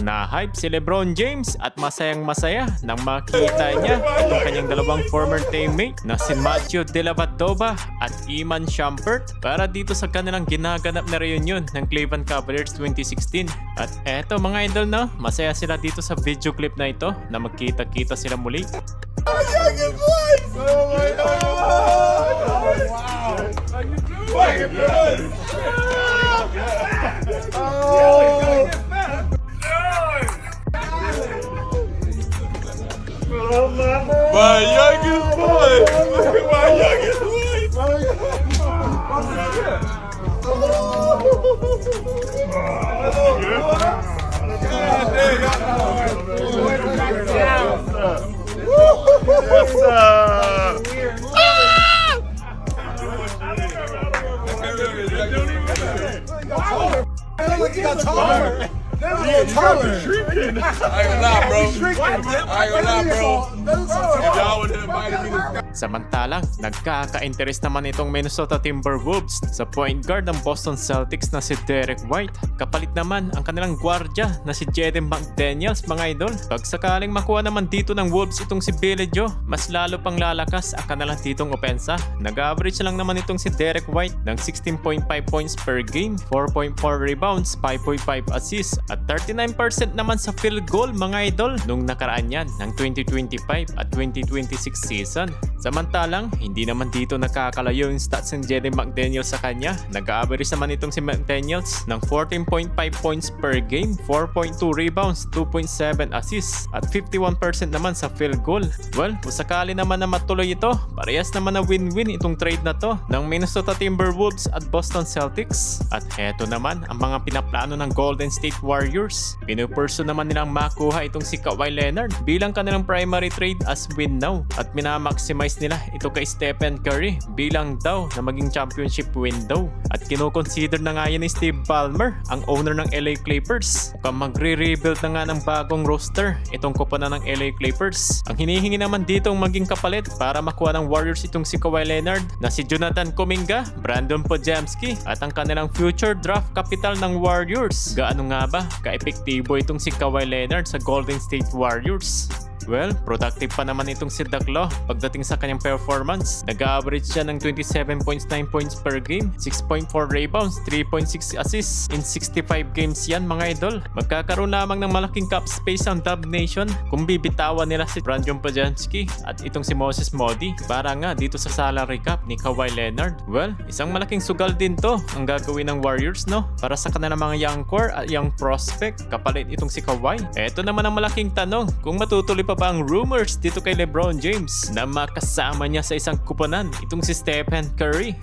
Na-hype si LeBron James at masayang-masaya nang makita niya itong kanyang dalawang former teammate na si Matthew Dellavedova at Iman Shumpert para dito sa kanilang ginaganap na reunion ng Cleveland Cavaliers 2016. At eto mga idol, no, masaya sila dito sa video clip na ito na magkita-kita sila muli. My youngest boy! My youngest boy! Yes, You got taller. Taller. Shrinking. I ain't gonna lie, bro. I ain't gonna lie, bro. If y'all would have invited me to Samantalang, nagkaka-interest naman itong Minnesota Timberwolves sa point guard ng Boston Celtics na si Derek White. Kapalit naman ang kanilang gwardya na si Jaden McDaniels, mga idol. Pag sakaling makuha naman dito ng Wolves itong si Billy Joe, mas lalo pang lalakas ang kanilang ditong opensa. Nag-average lang naman itong si Derek White ng 16.5 points per game, 4.4 rebounds, 5.5 assists, at 39% naman sa field goal, mga idol, nung nakaraan yan ng 2025 at 2026 season. Samantalang, hindi naman dito nakakalayo yung stats ng Jaden McDaniels sa kanya. Nag-average naman itong si McDaniels ng 14.5 points per game, 4.2 rebounds, 2.7 assists, at 51% naman sa field goal. Well, kung sakali naman na matuloy ito, parehas naman na win-win itong trade na to ng Minnesota Timberwolves at Boston Celtics. At heto naman ang mga pinaplano ng Golden State Warriors. Pinupurso naman nilang makuha itong si Kawhi Leonard bilang kanilang primary trade as win now, at minamaximize nila ito kay Stephen Curry bilang daw na maging championship window. At kinoconsider na nga yan ni Steve Ballmer, ang owner ng LA Clippers. Mukhang magre-rebuild na nga ng bagong roster itong koponan ng LA Clippers. Ang hinihingi naman dito maging kapalit para makuha ng Warriors itong si Kawhi Leonard na si Jonathan Kuminga, Brandon Podziemski, at ang kanilang future draft capital ng Warriors. Gaano nga ba ka-epektibo itong si Kawhi Leonard sa Golden State Warriors? Well, productive pa naman itong si Daklo pagdating sa kanyang performance. Nag-average siya ng 27.9 points per game, 6.4 rebounds, 3.6 assists in 65 games yan, mga idol. Magkakaroon lamang ng malaking cap space ang Dub Nation kung bibitawan nila si Brandon Podziemski at itong si Moses Moody para nga dito sa salary cap ni Kawhi Leonard. Well, isang malaking sugal din to ang gagawin ng Warriors, no? Para sa kanilang mga young core at young prospect kapalit itong si Kawhi. Eto naman ang malaking tanong, kung matutuloy pa ba ang rumors dito kay LeBron James na makasama niya sa isang kuponan itong si Stephen Curry.